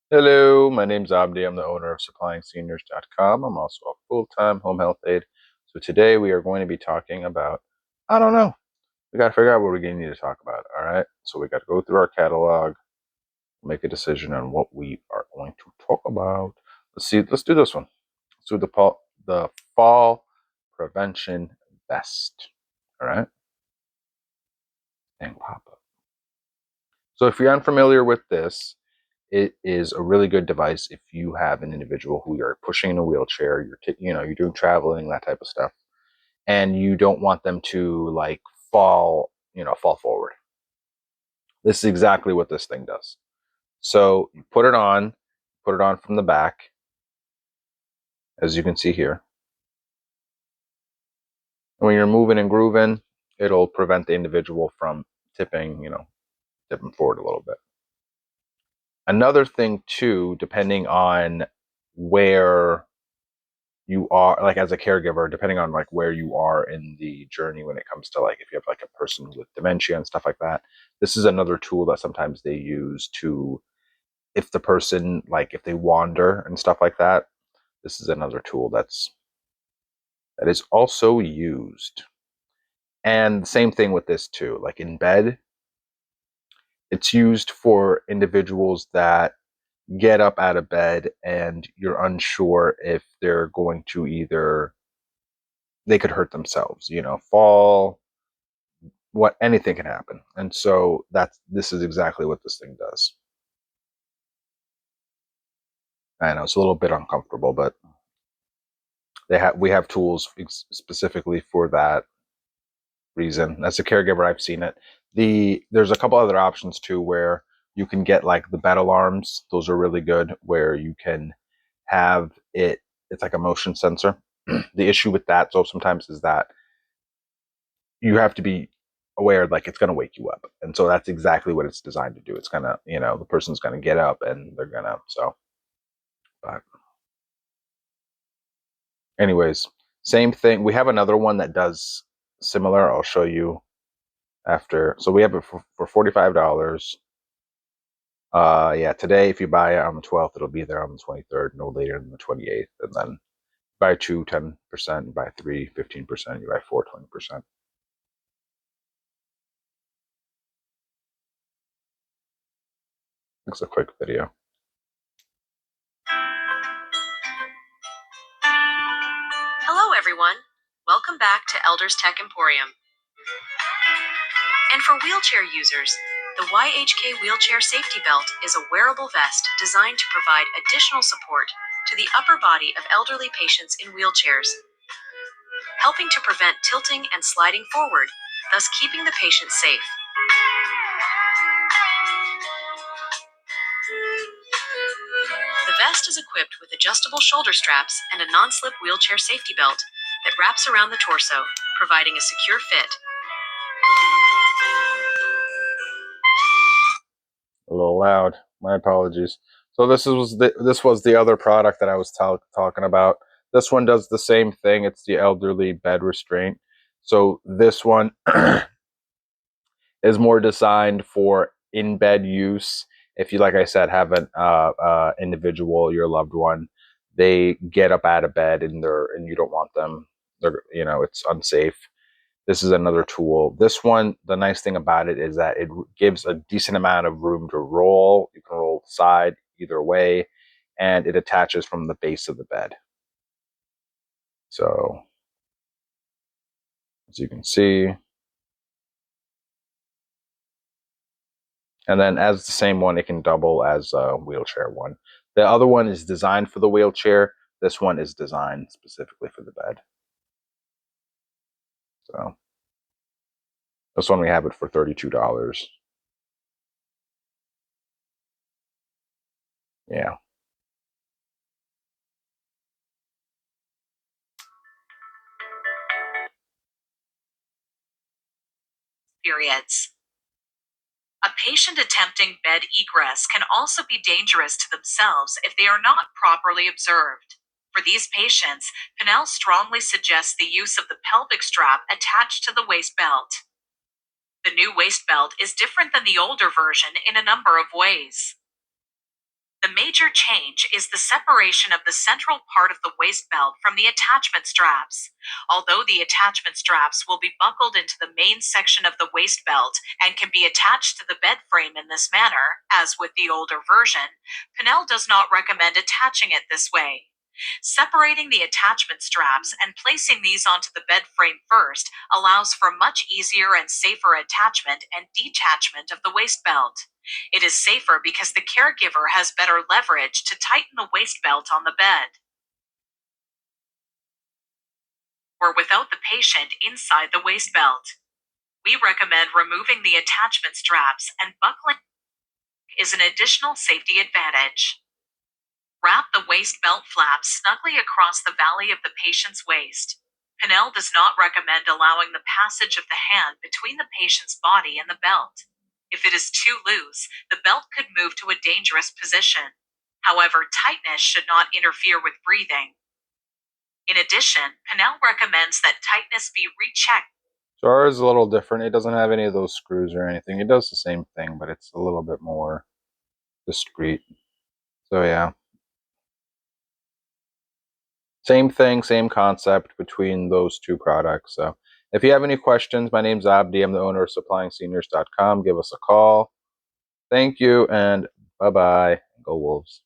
Hello, my name's Abdi. I'm the owner of SupplyingSeniors.com. I'm also a full-time home health aide. So today we are going to be talking about, I don't know, we got to figure out what we're going to need to talk about. All right. So we got to go through our catalog, make a decision on what we are going to talk about. Let's do this one. Let's do the fall prevention vest. All right. And pop up. So if you're unfamiliar with this, it is a really good device if you have an individual who you're pushing in a wheelchair, you're doing traveling, that type of stuff, and you don't want them to like fall forward. This is exactly what this thing does. So you put it on from the back, as you can see here. And when you're moving and grooving, it'll prevent the individual from tipping forward a little bit. Another thing too, depending on where you are, like as a caregiver, depending on like where you are in the journey when it comes to like if you have like a person with dementia and stuff like that, this is another tool that sometimes they use to, if the person, like if they wander and stuff like that, this is another tool that is also used. And same thing with this too, like in bed, it's used for individuals that get up out of bed and you're unsure if they're going to either, they could hurt themselves, fall, what, anything can happen. And so this is exactly what this thing does. I know it's a little bit uncomfortable, but we have tools specifically for that reason. As a caregiver, I've seen it. There's a couple other options too where you can get like the bed alarms. Those are really good where you can have it's like a motion sensor. The issue with that, so sometimes, is that you have to be aware like it's going to wake you up, and so that's exactly what it's designed to do. It's gonna, the person's going to get up and they're gonna, but anyways, same thing. We have another one that does similar. I'll show you after. So we have it for $45. Yeah, today if you buy it on the 12th, it'll be there on the 23rd, no later than the 28th. And then buy two, 10%, buy three, 15%, you buy four, 20%. It's a quick video. Hello, everyone. Welcome back to Elders Tech Emporium. And for wheelchair users, the YHK Wheelchair Safety Belt is a wearable vest designed to provide additional support to the upper body of elderly patients in wheelchairs, helping to prevent tilting and sliding forward, thus keeping the patient safe. The vest is equipped with adjustable shoulder straps and a non-slip wheelchair safety belt that wraps around the torso, providing a secure fit. A little loud. My apologies. So this was the other product that I was talking about. This one does the same thing. It's the elderly bed restraint. So this one is more designed for in bed use. If you, like I said, have an individual, your loved one, they get up out of bed and you don't want them. It's unsafe. This is another tool. This one, the nice thing about it is that it gives a decent amount of room to roll. You can roll side either way, and it attaches from the base of the bed. So, as you can see, and then as the same one, it can double as a wheelchair one. The other one is designed for the wheelchair. This one is designed specifically for the bed. So, this one we have it for $32. Yeah. Periods. A patient attempting bed egress can also be dangerous to themselves if they are not properly observed. For these patients, Pinnell strongly suggests the use of the pelvic strap attached to the waist belt. The new waist belt is different than the older version in a number of ways. The major change is the separation of the central part of the waist belt from the attachment straps. Although the attachment straps will be buckled into the main section of the waist belt and can be attached to the bed frame in this manner, as with the older version, Pinnell does not recommend attaching it this way. Separating the attachment straps and placing these onto the bed frame first allows for much easier and safer attachment and detachment of the waist belt. It is safer because the caregiver has better leverage to tighten the waist belt on the bed, or without the patient inside the waist belt. We recommend removing the attachment straps, and buckling is an additional safety advantage. Wrap the waist belt flaps snugly across the valley of the patient's waist. Pinnell does not recommend allowing the passage of the hand between the patient's body and the belt. If it is too loose, the belt could move to a dangerous position. However, tightness should not interfere with breathing. In addition, Pinnell recommends that tightness be rechecked. So ours is a little different. It doesn't have any of those screws or anything. It does the same thing, but it's a little bit more discreet. So yeah. Same thing, same concept between those two products. So if you have any questions, my name's Abdi. I'm the owner of supplying seniors.com. Give us a call. Thank you, and bye-bye. Go Wolves.